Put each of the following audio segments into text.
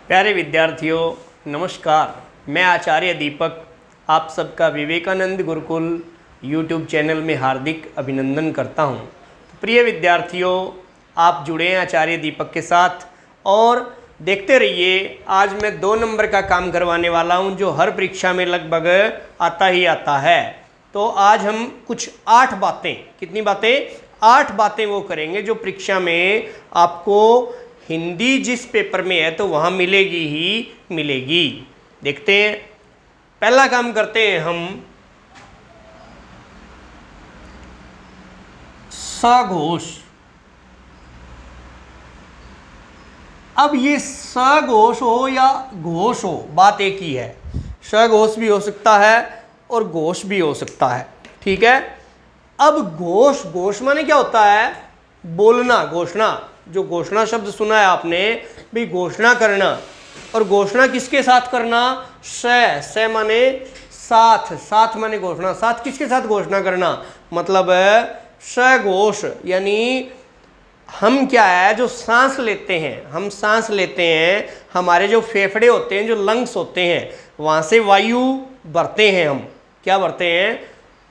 प्यारे विद्यार्थियों नमस्कार। मैं आचार्य दीपक आप सबका विवेकानंद गुरुकुल यूट्यूब चैनल में हार्दिक अभिनंदन करता हूं। तो प्रिय विद्यार्थियों, आप जुड़े हैं आचार्य दीपक के साथ और देखते रहिए। आज मैं 2 नंबर का काम करवाने वाला हूं जो हर परीक्षा में लगभग आता ही आता है। तो आज हम कुछ 8 बातें, कितनी बातें? 8 बातें वो करेंगे जो परीक्षा में आपको हिंदी जिस पेपर में है तो वहाँ मिलेगी ही मिलेगी। देखते हैं, पहला काम करते हैं हम सघोष। अब ये सघोष हो या घोष हो, बात एक ही है। सघोष भी हो सकता है और घोष भी हो सकता है, ठीक है। अब घोष, घोष माने क्या होता है? बोलना, घोषणा। जो घोषणा शब्द सुना है आपने भी, घोषणा करना। और घोषणा किसके साथ करना? से माने साथ, साथ माने घोषणा। साथ किसके साथ घोषणा करना? मतलब सघोष, यानी हम क्या है, जो सांस लेते हैं, हम सांस लेते हैं, हमारे जो फेफड़े होते हैं, जो लंग्स होते हैं, वहाँ से वायु भरते हैं हम। क्या भरते हैं?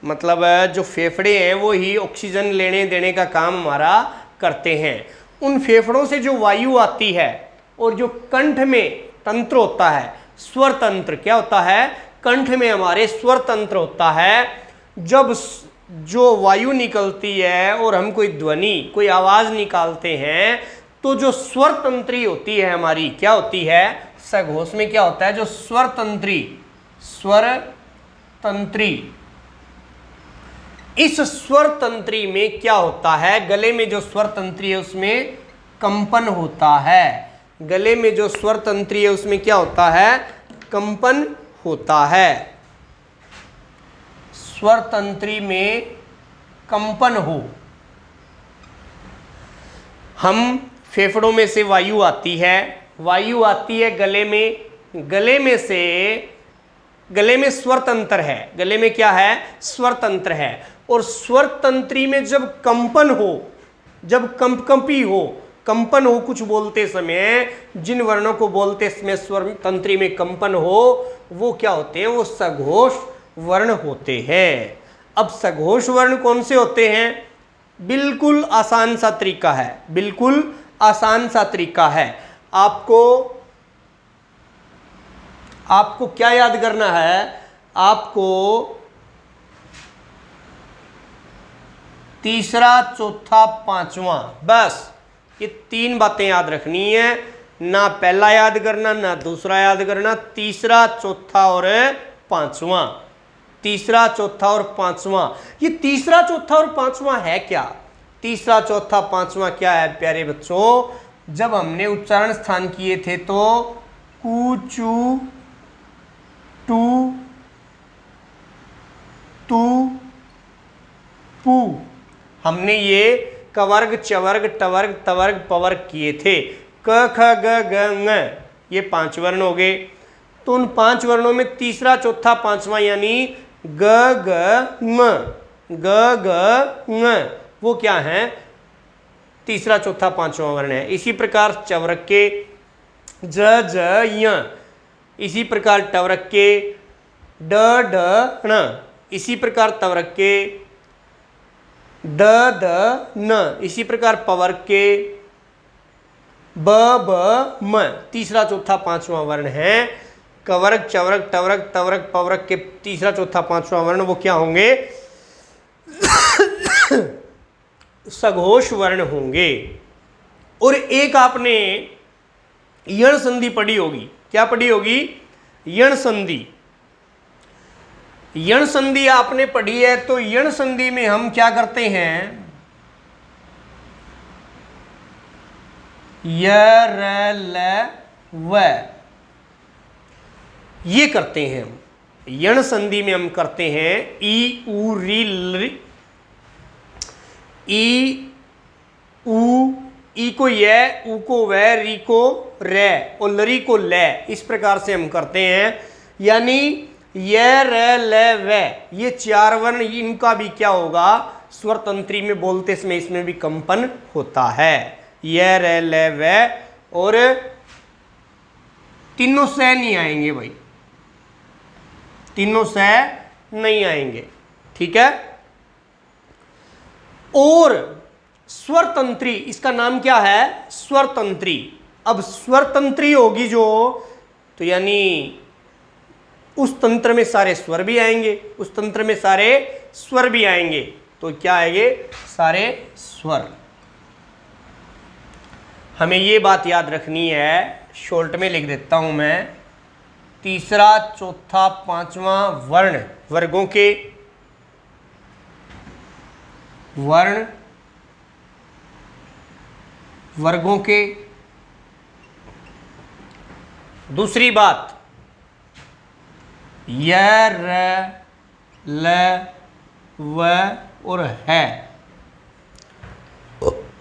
मतलब जो फेफड़े हैं वो ही ऑक्सीजन लेने देने का काम हमारा करते हैं। उन फेफड़ों से जो वायु आती है और जो कंठ में तंत्र होता है, स्वर तंत्र, क्या होता है? कंठ में हमारे स्वर तंत्र होता है। जब जो वायु निकलती है और हम कोई ध्वनि, कोई आवाज निकालते हैं तो जो स्वर तंत्री होती है हमारी, क्या होती है? सघोष में क्या होता है? जो स्वर तंत्री, स्वर तंत्री, इस स्वर तंत्री में क्या होता है? गले में जो स्वर तंत्री है उसमें कंपन होता है। गले में जो स्वर तंत्री है उसमें क्या होता है? कंपन होता है। स्वर तंत्री में कंपन हो। हम फेफड़ों में से वायु आती है, वायु आती है गले में, गले में से, गले में स्वर तंत्र है, गले में क्या है? स्वर तंत्र है। और स्वर तंत्री में जब कंपन हो, जब कंपी हो, कंपन हो कुछ बोलते समय, जिन वर्णों को बोलते समय स्वर तंत्री में कंपन हो, वो क्या होते हैं? वो सघोष वर्ण होते हैं। अब सघोष वर्ण कौन से होते हैं? बिल्कुल आसान सा तरीका है, बिल्कुल आसान सा तरीका है। आपको क्या याद करना है? आपको तीसरा, चौथा, पांचवा, बस ये 3 बातें याद रखनी है। ना पहला याद करना, ना दूसरा याद करना, तीसरा, चौथा और पांचवा। तीसरा, चौथा और पांचवा। ये तीसरा, चौथा और पांचवा है क्या? तीसरा, चौथा, पांचवा क्या है प्यारे बच्चों? जब हमने उच्चारण स्थान किए थे तो कु, चू, टू, तू, पू, हमने ये कवर्ग, चवर्ग, टवर्ग, तवर्ग, पवर्ग किए थे। क, ख, ग, घ, ङ, ये 5 वर्ण हो गए। तो उन 5 वर्णों में तीसरा, चौथा, पांचवा यानी ग, ग, म, ग, ग, ङ, वो क्या है? तीसरा, चौथा, पांचवा वर्ण है। इसी प्रकार चवर्ग के ज, ज, य, इसी प्रकार टवर्ग के ड, ढ, ण, इसी प्रकार तवर्ग के द, द, न, इसी प्रकार पवर्ग के ब, ब, म। तीसरा, चौथा, पांचवा वर्ण है। कवर्ग, चवर्ग, टवर्ग, तवर्ग, पवर्ग के तीसरा, चौथा, पांचवा वर्ण वो क्या होंगे? सघोष वर्ण होंगे। और एक आपने यण संधि पढ़ी होगी। क्या पढ़ी होगी? यण संधि। यण संधि आपने पढ़ी है तो यण संधि में हम क्या करते हैं? य, र, ल, व, ये करते हैं हम। यण संधि में हम करते हैं ई, उ, री, ल, ई, उ, ई को य, उ को व, री को रे और लरी को ल। इस प्रकार से हम करते हैं। यानी य, र, ल, व, ये 4 वर्ण, इनका भी क्या होगा? स्वर तंत्री में बोलते समय इसमें भी कंपन होता है। य, र, ल, व और तीनों स नहीं आएंगे भाई, तीनों स नहीं आएंगे, ठीक है। और स्वरतंत्री, इसका नाम क्या है, स्वरतंत्री। अब स्वरतंत्री होगी जो, तो यानी उस तंत्र में सारे स्वर भी आएंगे, उस तंत्र में सारे स्वर भी आएंगे, तो क्या आएंगे, सारे स्वर। हमें ये बात याद रखनी है, शॉर्ट में लिख देता हूं मैं, तीसरा चौथा पांचवा वर्ण, वर्गों के वर्ण, वर्गों के। दूसरी बात, य, र, ल, व और है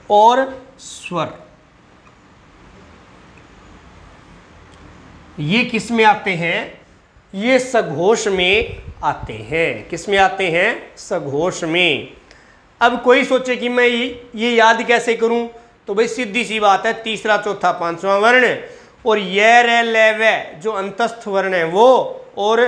और स्वर, ये किस में आते हैं, ये सघोष में आते हैं। किस में आते हैं, सघोष में। अब कोई सोचे कि मैं ये याद कैसे करूं, तो भाई सीधी सी बात है, तीसरा चौथा पांचवा वर्ण और य, र, ल, व जो अंतस्थ वर्ण है वो, और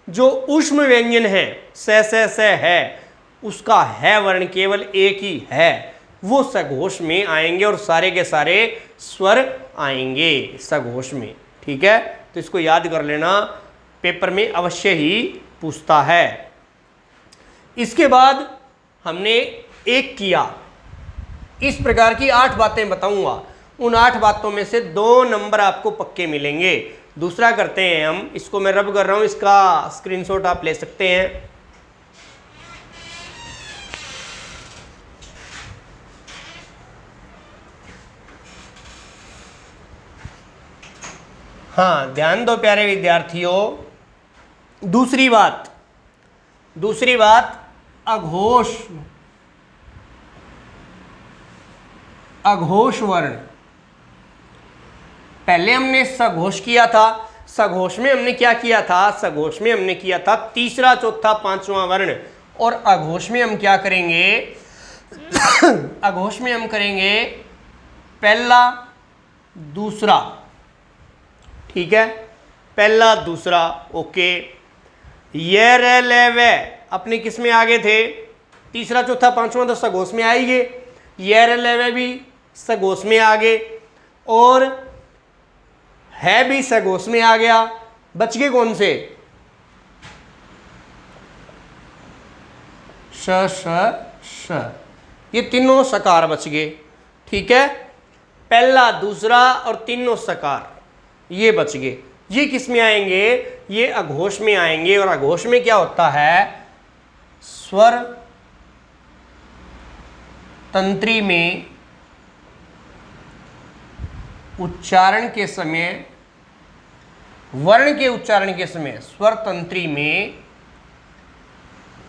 जो ऊष्म व्यंजन है स है, उसका है वर्ण केवल एक ही है, वो सघोष में आएंगे और सारे के सारे स्वर आएंगे सघोष में, ठीक है। तो इसको याद कर लेना, पेपर में अवश्य ही पूछता है। इसके बाद हमने एक किया, इस प्रकार की 8 बातें बताऊंगा, उन 8 बातों में से 2 नंबर आपको पक्के मिलेंगे। दूसरा करते हैं हम, इसको मैं रब कर रहा हूं, इसका स्क्रीनशॉट आप ले सकते हैं। हाँ, ध्यान दो प्यारे विद्यार्थियों। दूसरी बात अघोष वर्ण। पहले हमने सघोष किया था, सघोष में हमने क्या किया था, सघोष में हमने किया था तीसरा चौथा पांचवा वर्ण, और अघोष में हम क्या करेंगे, अघोष में हम करेंगे पहला दूसरा, ठीक है, पहला दूसरा, ओके। ये र ले वे अपने किस में आगे थे, तीसरा चौथा पांचवा तो सघोष में आएंगे, ये र ले वे भी सघोष में आ गए, और है भी सघोष में आ गया। बच गए कौन से, श श, ये तीनों सकार बच गए, ठीक है। पहला दूसरा और तीनों सकार ये बच गए। ये किस में आएंगे, ये अघोष में आएंगे, और अघोष में क्या होता है, स्वर तंत्री में उच्चारण के समय, वर्ण के उच्चारण के समय, स्वर तंत्री में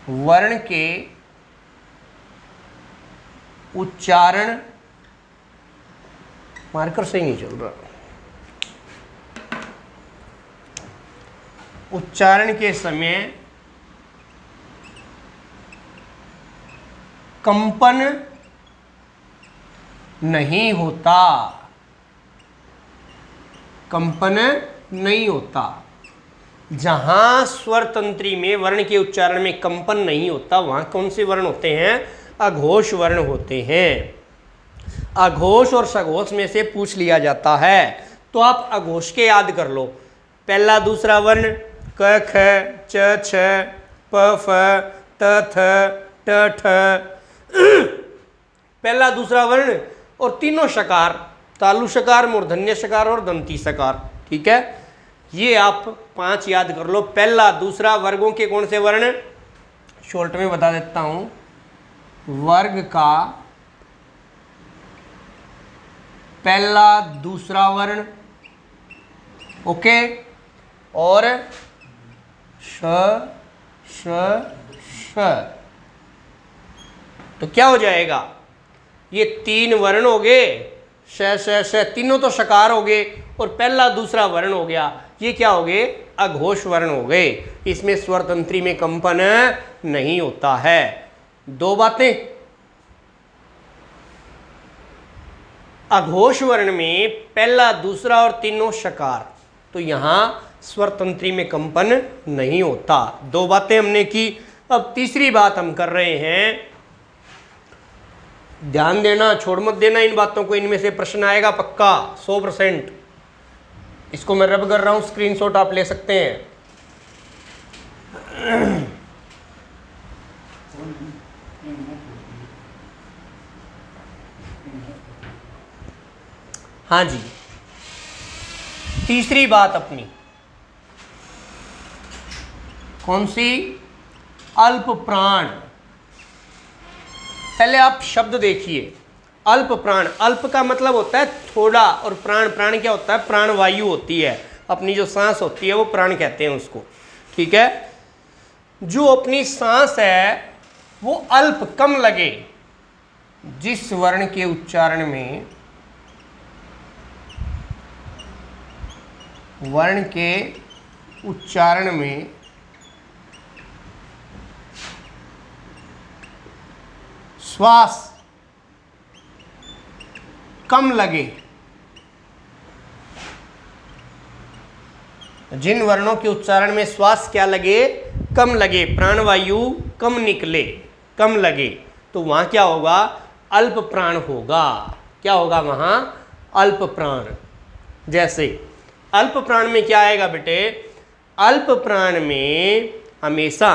वर्ण के उच्चारण, मार्कर सही नहीं चल रहा, उच्चारण के समय कंपन नहीं होता, कंपन नहीं होता। जहां स्वर तंत्री में वर्ण के उच्चारण में कंपन नहीं होता, वहां कौन से वर्ण होते हैं, अघोष वर्ण होते हैं। अघोष और सघोष में से पूछ लिया जाता है, तो आप अघोष के याद कर लो। पहला दूसरा वर्ण क ख च छ प फ त थ ट ठ, पहला दूसरा वर्ण और तीनों शकार, तालु शकार, मूर्धन्य शकार और दंती शकार, ठीक है। ये आप 5 याद कर लो। पहला दूसरा वर्गों के कौन से वर्ण, शॉर्ट में बता देता हूं, वर्ग का पहला दूसरा वर्ण, ओके, और श श श, तो क्या हो जाएगा, ये 3 वर्ण हो गए, श श श, तीनों तो शकार हो गए, और पहला दूसरा वर्ण हो गया, ये क्या हो गए, अघोष वर्ण हो गए। इसमें स्वर तंत्री में कंपन नहीं होता है। 2 बातें, अघोष वर्ण में पहला दूसरा और तीनों शकार, तो यहाँ स्वर तंत्री में कंपन नहीं होता। दो बातें हमने की। अब तीसरी बात हम कर रहे हैं, ध्यान देना, छोड़ मत देना इन बातों को, इनमें से प्रश्न आएगा पक्का 100%। इसको मैं रब कर रहा हूं, स्क्रीनशॉट आप ले सकते हैं। हाँ जी, तीसरी बात अपनी कौन सी? अल्प प्राण। पहले आप शब्द देखिए, अल्प प्राण। अल्प का मतलब होता है थोड़ा, और प्राण, प्राण क्या होता है? प्राण वायु होती है, अपनी जो सांस होती है वो प्राण कहते हैं उसको। ठीक है, जो अपनी सांस है वो अल्प, कम लगे, जिस वर्ण के उच्चारण में, वर्ण के उच्चारण में श्वास कम लगे, जिन वर्णों के उच्चारण में श्वास क्या लगे? कम लगे, प्राणवायु कम निकले, कम लगे, तो वहां क्या होगा? अल्प प्राण होगा। क्या होगा वहां? अल्प प्राण। जैसे अल्प प्राण में क्या आएगा बेटे? अल्प प्राण में हमेशा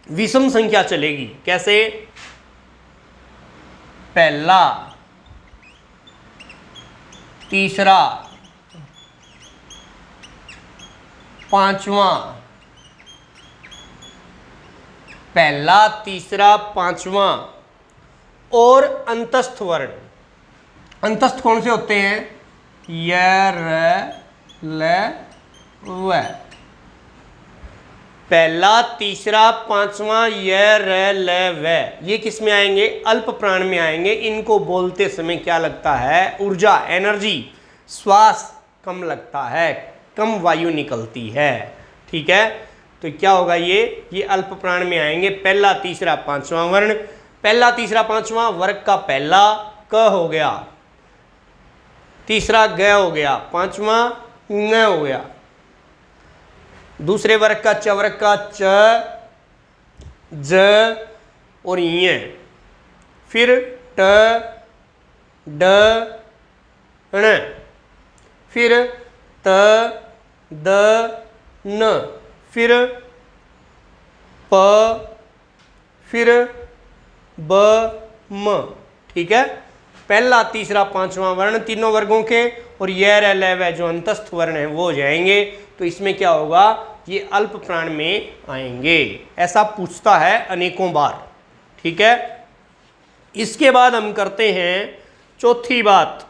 विषम संख्या चलेगी। कैसे? पहला, तीसरा, पांचवा, पहला, तीसरा, पांचवा, और अंतस्थ वर्ण। अंतस्थ कौन से होते हैं? य, र, ल, व। पहला, तीसरा, पांचवा, य, र, ल, व, ये किस में आएंगे? अल्प प्राण में आएंगे। इनको बोलते समय क्या लगता है? ऊर्जा, एनर्जी, श्वास कम लगता है, कम वायु निकलती है। ठीक है, तो क्या होगा? ये अल्प प्राण में आएंगे। पहला, तीसरा, पांचवा वर्ण। पहला, तीसरा, पांचवा, वर्ग का पहला क हो गया, तीसरा ग हो गया, पांचवा न हो गया, दूसरे वर्ग का च, वर्ग का च, ज और य, फिर ट, ड, ण, फिर त, द, न, फिर प, फिर ब, म। ठीक है, पहला, तीसरा, पांचवा वर्ण तीनों वर्गों के, और य, र, ल, व जो अंतस्थ वर्ण है वो हो जाएंगे। तो इसमें क्या होगा? ये अल्प प्राण में आएंगे। ऐसा पूछता है अनेकों बार। ठीक है, इसके बाद हम करते हैं चौथी बात।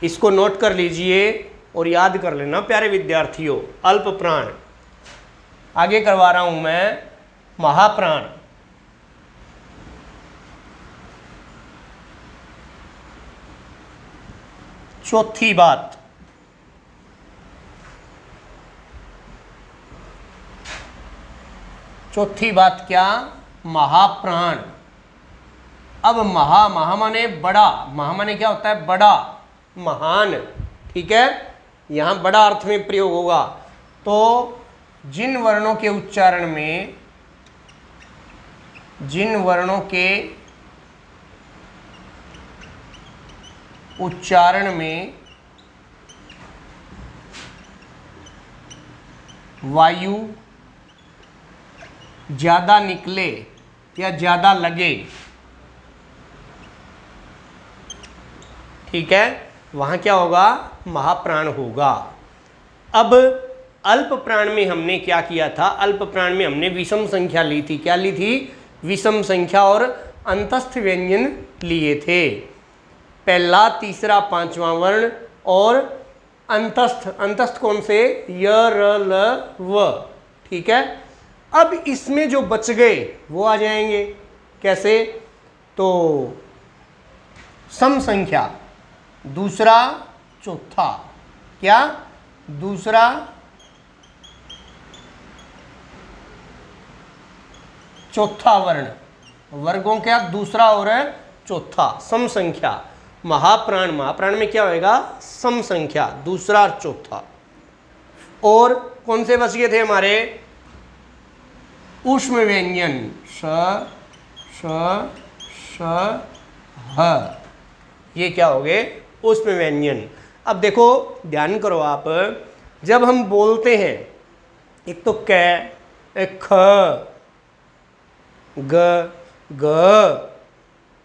इसको नोट कर लीजिए और याद कर लेना प्यारे विद्यार्थियों। अल्प प्राण, आगे करवा रहा हूं मैं महाप्राण। चौथी बात, चौथी बात क्या? महाप्राण। अब महा माने बड़ा, महा माने क्या होता है? बड़ा, महान। ठीक है, यहां बड़ा अर्थ में प्रयोग होगा। तो जिन वर्णों के उच्चारण में, जिन वर्णों के उच्चारण में वायु ज्यादा निकले या ज्यादा लगे, ठीक है, वहां क्या होगा? महाप्राण होगा। अब अल्प प्राण में हमने क्या किया था? अल्प प्राण में हमने विषम संख्या ली थी। क्या ली थी? विषम संख्या और अंतस्थ व्यंजन लिए थे। पहला, तीसरा, पांचवा वर्ण और अंतस्थ। अंतस्थ कौन से? य, र, ल, व। ठीक है, अब इसमें जो बच गए वो आ जाएंगे। कैसे? तो सम संख्या, दूसरा, चौथा। क्या? दूसरा, चौथा वर्ण, वर्गों क्या? दूसरा और चौथा, सम संख्या। महाप्राण, महाप्राण में क्या होएगा? सम संख्या, दूसरा और चौथा। और कौन से बच गए थे हमारे? ऊष्म व्यंजन, स, श, ह, ये क्या हो गए? ऊष्म व्यंजन। अब देखो ध्यान करो आप, जब हम बोलते हैं, एक तो क, एक ख, ग, ग,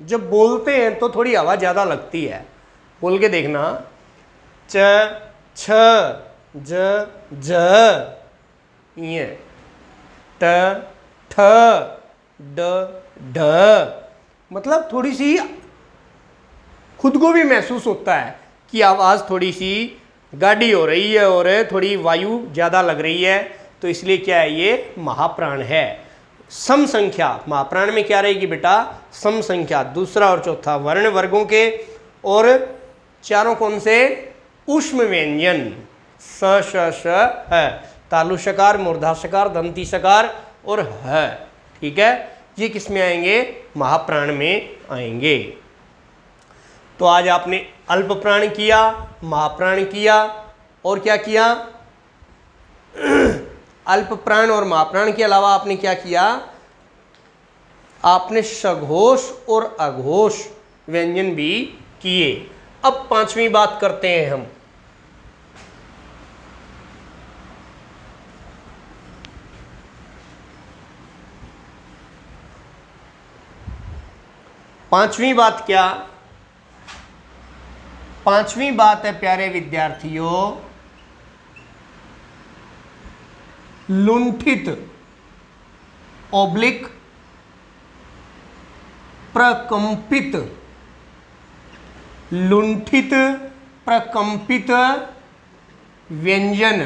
जब बोलते हैं तो थोड़ी आवाज़ ज़्यादा लगती है। बोल के देखना, च, छ, ज, झ, ये, ट, ठ, ड, ढ, मतलब थोड़ी सी खुद को भी महसूस होता है कि आवाज़ थोड़ी सी गाढ़ी हो रही है और थोड़ी वायु ज़्यादा लग रही है, तो इसलिए क्या है? ये महाप्राण है। सम संख्या, महाप्राण में क्या रहेगी बेटा? सम संख्या, दूसरा और चौथा वर्ण वर्गों के, और चारों कौन से? ऊष्म व्यंजन, स, श, ह, तालु शकार, मूर्धा शकार, दंती शकार और ह। ठीक है, ये किस में आएंगे? महाप्राण में आएंगे। तो आज आपने अल्प प्राण किया, महाप्राण किया, और क्या किया? अल्प प्राण और महाप्राण के अलावा आपने क्या किया? आपने सघोष और अघोष व्यंजन भी किए। अब पांचवी बात करते हैं हम। पांचवी बात क्या? पांचवी बात है प्यारे विद्यार्थियों, लुंठित ओब्लिक प्रकंपित, लुंठित प्रकंपित व्यंजन।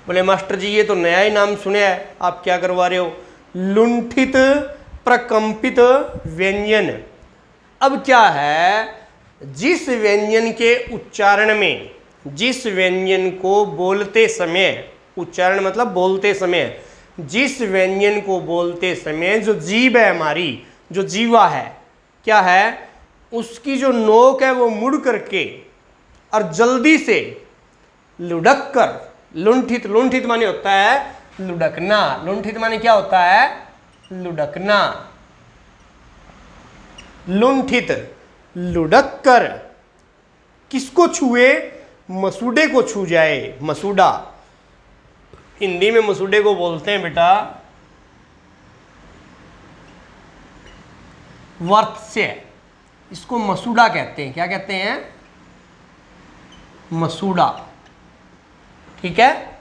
बोले मास्टर जी ये तो नया ही नाम सुना है, आप क्या करवा रहे हो? लुंठित प्रकंपित व्यंजन। अब क्या है? जिस व्यंजन के उच्चारण में, जिस व्यंजन को बोलते समय, उच्चारण मतलब बोलते समय, जिस व्यंजन को बोलते समय जो जीभ है हमारी, जो जीवा है, क्या है? उसकी जो नोक है वो मुड़ करके और जल्दी से लुढ़क कर, लुंठित, लुंठित माने होता है लुढ़कना, लुंठित माने क्या होता है? लुढ़कना। लुंठित, लुढ़क कर किसको छुए? मसूड़े को छू जाए। मसूड़ा, हिंदी में मसूड़े को बोलते हैं बेटा वत्स्य, इसको मसूड़ा कहते हैं। क्या कहते हैं? मसूड़ा। ठीक है,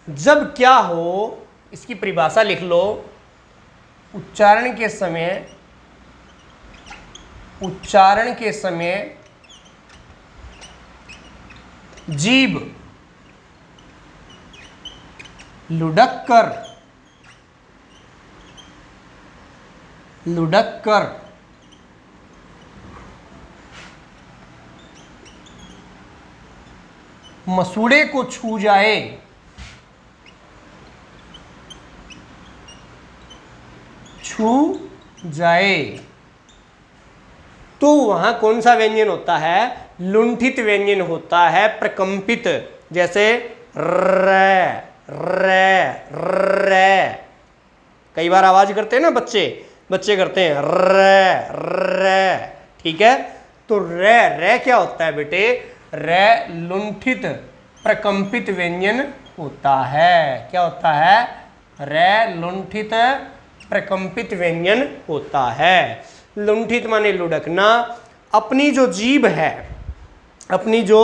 जब क्या हो, इसकी परिभाषा लिख लो। उच्चारण के समय, उच्चारण के समय जीभ लुढ़क कर, लुढ़क कर मसूड़े को छू जाए, छू जाए, तो वहां कौन सा व्यंजन होता है? लुंठित व्यंजन होता है, प्रकंपित। जैसे रे, रे, रे, कई बार आवाज करते हैं ना बच्चे, बच्चे करते हैं रे, रे। ठीक है, तो रे, रे क्या होता है बेटे? रे लुंठित प्रकंपित व्यंजन होता है। क्या होता है? रे लुंठित प्रकंपित व्यंजन होता है। लुंठित माने लुढ़कना। अपनी जो जीभ है, अपनी जो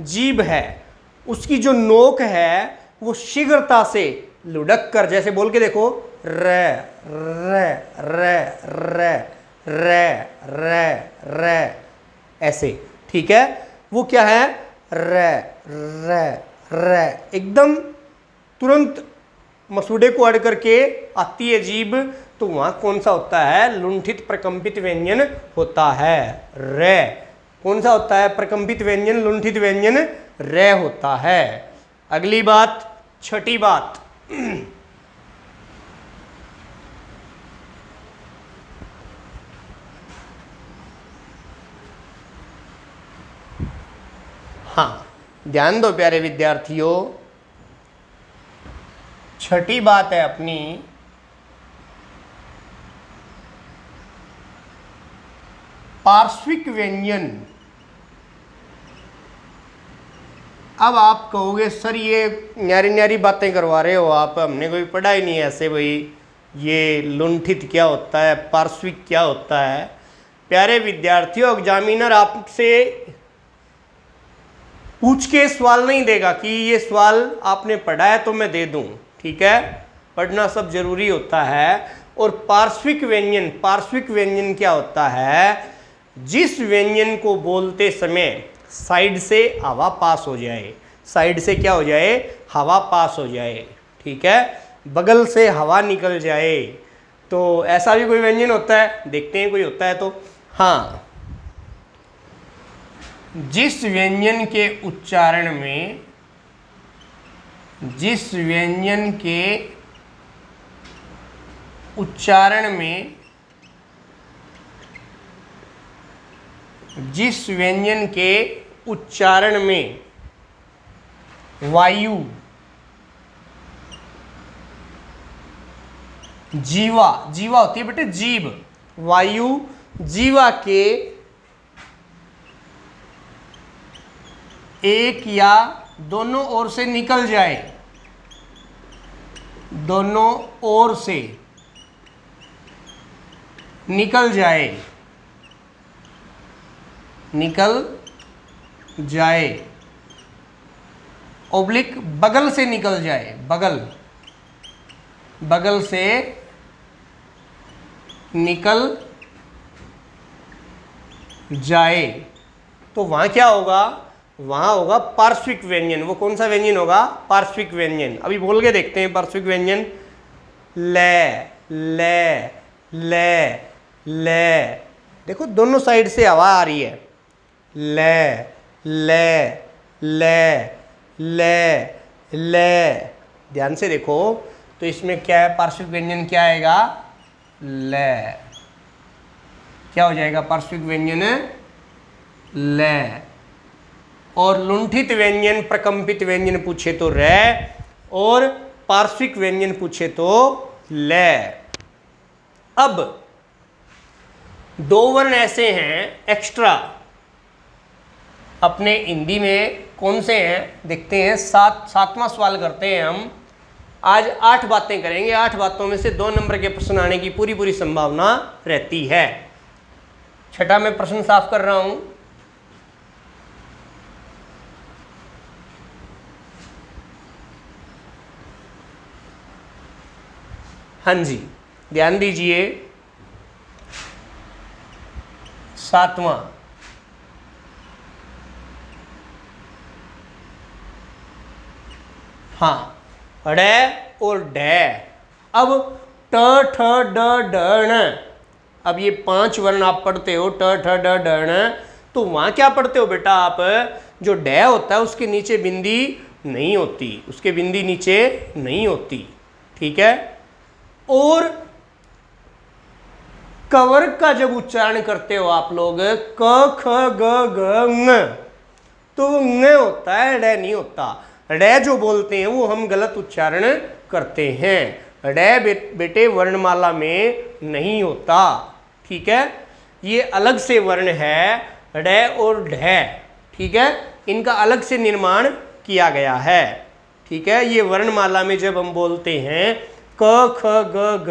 जीभ है, उसकी जो नोक है वो शीघ्रता से लुढ़क कर, जैसे बोल के देखो, रे, रे, रे, रे, रे, रे, रे, ऐसे। ठीक है, वो क्या है? रे, रे, रे, एकदम तुरंत मसूड़े को अड़ करके आती है जीभ, तो वहां कौन सा होता है? लुंठित प्रकंपित व्यंजन होता है, रे। कौन सा होता है प्रकंपित व्यंजन? लुंठित व्यंजन रे होता है। अगली बात, छठी बात, हाँ, ध्यान दो प्यारे विद्यार्थियों, छठी बात है अपनी पार्श्विक व्यंजन। अब आप कहोगे सर ये न्यारी न्यारी बातें करवा रहे हो आप, हमने कोई पढ़ा ही नहीं है ऐसे भाई, ये लुंठित क्या होता है, पार्श्विक क्या होता है। प्यारे विद्यार्थियों, एग्जामिनर आपसे पूछ के सवाल नहीं देगा कि ये सवाल आपने पढ़ा है तो मैं दे दूं, ठीक है, पढ़ना सब जरूरी होता है। और पार्श्विक व्यंजन क्या होता है, जिस व्यंजन को बोलते समय साइड से हवा पास हो जाए, साइड से क्या हो जाए, हवा पास हो जाए, ठीक है, बगल से हवा निकल जाए। तो ऐसा भी कोई व्यंजन होता है, देखते हैं कोई होता है तो। हाँ, जिस व्यंजन के उच्चारण में, जिस व्यंजन के उच्चारण में, जिस व्यंजन के उच्चारण में वायु, जीवा, जीवा होती है बेटे जीभ, वायु जीवा के एक या दोनों ओर से निकल जाए, दोनों ओर से निकल जाए, निकल जाए, ओब्लिक बगल से निकल जाए, बगल, बगल से निकल जाए, तो वहां क्या होगा, वहां होगा पार्श्विक व्यंजन। वो कौन सा व्यंजन होगा, पार्श्विक व्यंजन। अभी बोल के देखते हैं पार्श्विक व्यंजन। ले, ले, ले, ले, देखो दोनों साइड से हवा आ रही है, ले, ले, ले, ले, ले, ध्यान से देखो तो इसमें क्या है, पार्श्विक व्यंजन क्या आएगा, ले, क्या हो जाएगा पार्श्विक व्यंजन, ले। और लुंठित व्यंजन, प्रकंपित व्यंजन पूछे तो रे, और पार्श्विक व्यंजन पूछे तो ले। अब दो वर्ण ऐसे हैं एक्स्ट्रा अपने हिंदी में, कौन से हैं देखते हैं। सातवां सवाल करते हैं हम। आज 8 बातें करेंगे, 8 बातों में से 2 नंबर के प्रश्न आने की पूरी पूरी संभावना रहती है। छठा मैं प्रश्न साफ कर रहा हूं। हाँ जी, ध्यान दीजिए, 7वां, हाँ, ड़ और ढ। अब ट ठ ड ढ ण, अब ये 5 वर्ण आप पढ़ते हो, ट ठ ड ढ ण, तो वहां क्या पढ़ते हो बेटा आप, जो ड होता है उसके नीचे बिंदी नहीं होती, उसके बिंदी नीचे नहीं होती, ठीक है। और कवर्ग का जब उच्चारण करते हो आप लोग, क ख ग घ ङ, तो वो ङ होता है, ड नहीं होता। ड जो बोलते हैं वो हम गलत उच्चारण करते हैं। ड बेटे वर्णमाला में नहीं होता, ठीक है, ये अलग से वर्ण है, ड और ढ, ठीक है, इनका अलग से निर्माण किया गया है, ठीक है। ये वर्णमाला में जब हम बोलते हैं क ख ग घ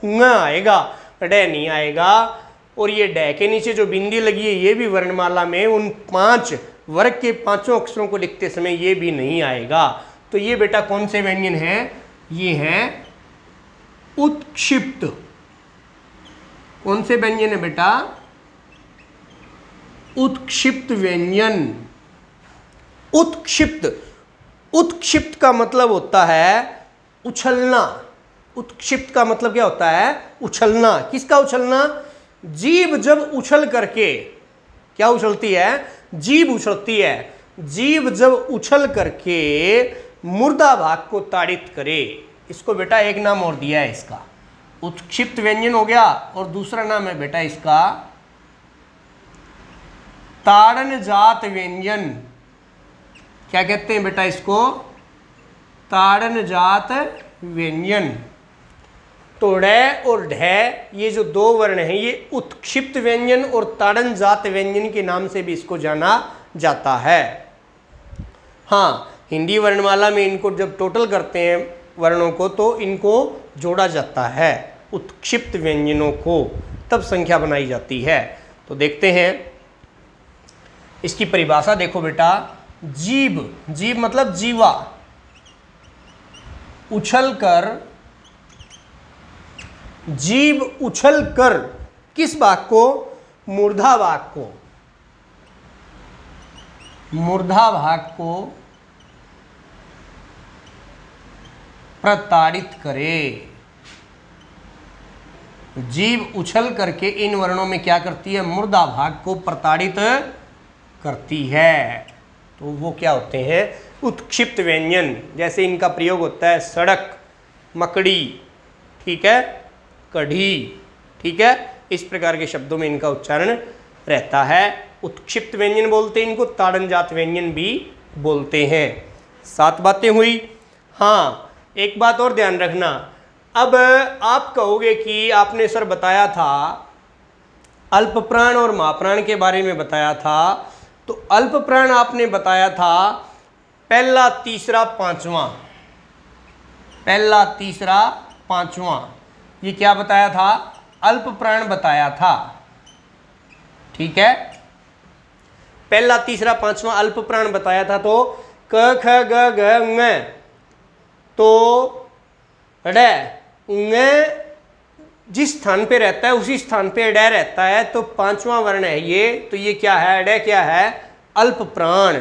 ङ आएगा, ड नहीं आएगा। और ये ड के नीचे जो बिंदी लगी है ये भी वर्णमाला में उन 5 वर्ग के 5 अक्षरों को लिखते समय ये भी नहीं आएगा। तो ये बेटा कौन से व्यंजन है, ये है उत्क्षिप्त। कौन से व्यंजन है बेटा, उत्क्षिप्त व्यंजन। उत्क्षिप्त, उत्क्षिप्त का मतलब होता है उछलना। उत्क्षिप्त का मतलब क्या होता है, उछलना। किसका उछलना, जीभ जब उछल करके, क्या उछलती है, जीभ उछलती है, जीभ जब उछल करके मुर्दा भाग को ताड़ित करे, इसको बेटा एक नाम और दिया है इसका, उत्क्षिप्त व्यंजन हो गया। और दूसरा नाम है बेटा इसका ताड़न जात व्यंजन। क्या कहते हैं बेटा इसको? ताड़न जात व्यंजन। तो ड़ और ढ ये जो दो वर्ण हैं ये उत्क्षिप्त व्यंजन और ताड़न जात व्यंजन के नाम से भी इसको जाना जाता है। हाँ, हिंदी वर्णमाला में इनको जब टोटल करते हैं वर्णों को तो इनको जोड़ा जाता है उत्क्षिप्त व्यंजनों को, तब संख्या बनाई जाती है। तो देखते हैं इसकी परिभाषा। देखो बेटा, जीभ, जीभ मतलब जीवा, उछल कर, जीभ उछल कर किस भाग को? मूर्धा भाग को, मूर्धा भाग को प्रताड़ित करे। जीभ उछल करके इन वर्णों में क्या करती है? मूर्धा भाग को प्रताड़ित करती है। तो वो क्या होते हैं? उत्क्षिप्त व्यंजन। जैसे इनका प्रयोग होता है सड़क, मकड़ी, ठीक है, कढ़ी, ठीक है, इस प्रकार के शब्दों में इनका उच्चारण रहता है। उत्क्षिप्त व्यंजन बोलते हैं इनको, ताड़न जात व्यंजन भी बोलते हैं। 7 बातें हुई। हाँ, एक बात और ध्यान रखना। अब आप कहोगे कि आपने सर बताया था अल्प प्राण और महाप्राण के बारे में बताया था, तो अल्प प्राण आपने बताया था पहला, तीसरा, पांचवा, पहला, तीसरा, पांचवा, ये क्या बताया था? अल्प प्राण बताया था, ठीक है। पहला, तीसरा, पांचवा अल्प प्राण बताया था। तो क ख ग घ ङ, तो ड़ ङ जिस स्थान पे रहता है उसी स्थान पे ड रहता है, तो पांचवा वर्ण है ये। तो ये क्या है? ड क्या है? अल्प प्राण।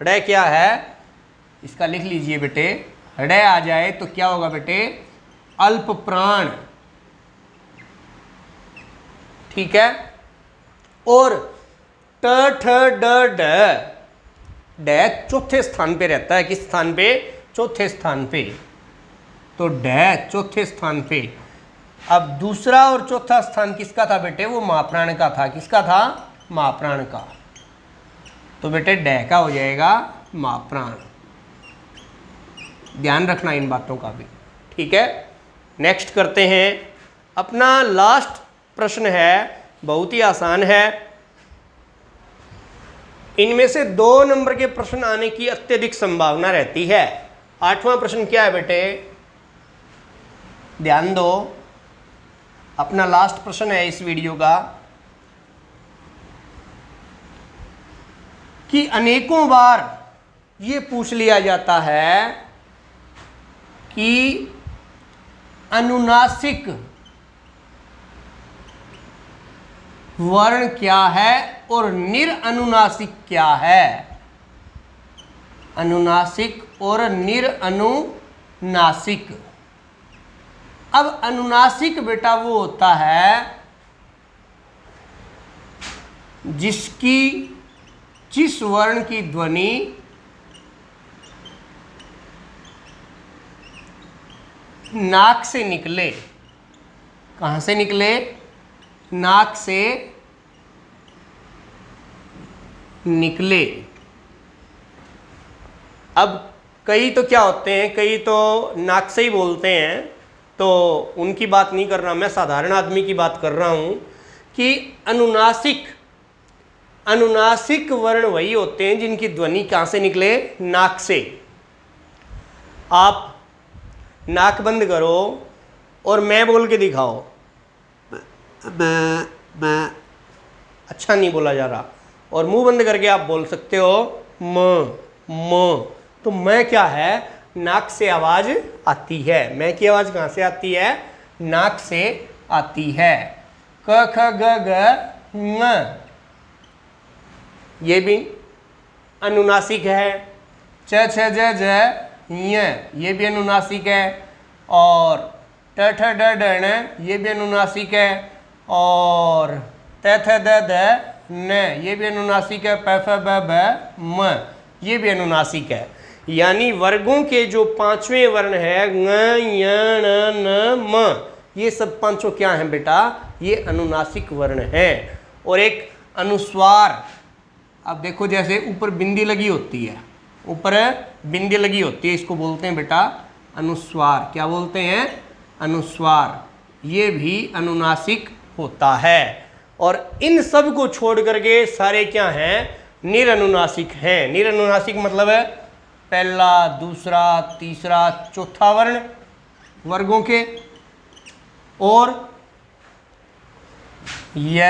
ड क्या है? इसका लिख लीजिए बेटे, ड आ जाए तो क्या होगा बेटे? अल्प प्राण, ठीक है। और ट ठ ड ड, ड चौथे स्थान पे रहता है। किस स्थान पे? चौथे स्थान पे। तो ड चौथे स्थान पे। अब दूसरा और चौथा स्थान किसका था बेटे? वो महाप्राण का था। किसका था? महाप्राण का। तो बेटे ड का हो जाएगा महाप्राण। ध्यान रखना इन बातों का भी, ठीक है। नेक्स्ट करते हैं। अपना लास्ट प्रश्न है, बहुत ही आसान है। इनमें से 2 नंबर के प्रश्न आने की अत्यधिक संभावना रहती है। 8वां प्रश्न क्या है बेटे? ध्यान दो, अपना लास्ट प्रश्न है इस वीडियो का कि अनेकों बार ये पूछ लिया जाता है कि अनुनासिक वर्ण क्या है और निरअनुनासिक क्या है। अनुनासिक और निरअनुनासिक। अब अनुनासिक बेटा वो होता है जिस वर्ण की ध्वनि नाक से निकले। कहाँ से निकले? नाक से निकले। अब कई तो क्या होते हैं, कई तो नाक से ही बोलते हैं, तो उनकी बात नहीं कर रहा मैं, साधारण आदमी की बात कर रहा हूँ कि अनुनासिक वर्ण वही होते हैं जिनकी ध्वनि कहाँ से निकले? नाक से। आप नाक बंद करो और मैं बोल के दिखाओ। मैं अच्छा नहीं बोला जा रहा। और मुंह बंद करके आप बोल सकते हो म। तो मैं क्या है? नाक से आवाज आती है। मैं की आवाज कहाँ से आती है? नाक से आती है। क ख ग घ ङ, ये भी अनुनासिक है। च छ ज झ ञ, ये भी अनुनासिक है। और ट ठ ड ढ ण, ये भी अनुनासिक है। और त थ द ध न, ये भी अनुनासिक है। प फ ब भ म, ये भी अनुनासिक है। यानी वर्गों के जो 5वें वर्ण है ङ य ण न म, ये सब 5 क्या हैं बेटा? ये अनुनासिक वर्ण हैं। और एक अनुस्वार, अब देखो जैसे ऊपर बिंदी लगी होती है, ऊपर बिंदी लगी होती है, इसको बोलते हैं बेटा अनुस्वार। क्या बोलते हैं? अनुस्वार। ये भी अनुनासिक होता है। और इन सब को छोड़ करके सारे क्या हैं? निरनुनासिक हैं। निरनुनासिक मतलब है पहला, दूसरा, तीसरा, चौथा वर्ण वर्गों के, और य,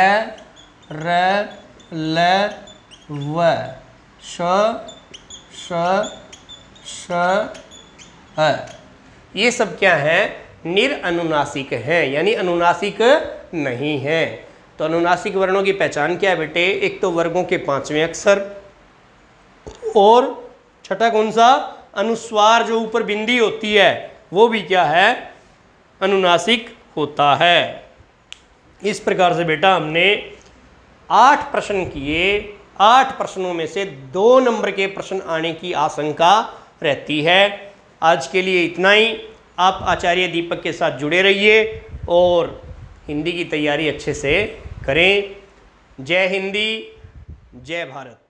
र, ल, व, श, श, अ, ये सब क्या है? निरअनुनासिक हैं, यानी अनुनासिक नहीं है। तो अनुनासिक वर्णों की पहचान क्या है बेटे? एक तो वर्गों के 5वें अक्षर, और छठा कौन सा? अनुस्वार, जो ऊपर बिंदी होती है वो भी क्या है? अनुनासिक होता है। इस प्रकार से बेटा हमने 8 प्रश्न किए। 8 प्रश्नों में से 2 नंबर के प्रश्न आने की आशंका रहती है। आज के लिए इतना ही। आप आचार्य दीपक के साथ जुड़े रहिए और हिंदी की तैयारी अच्छे से करें। जय हिंदी, जय भारत।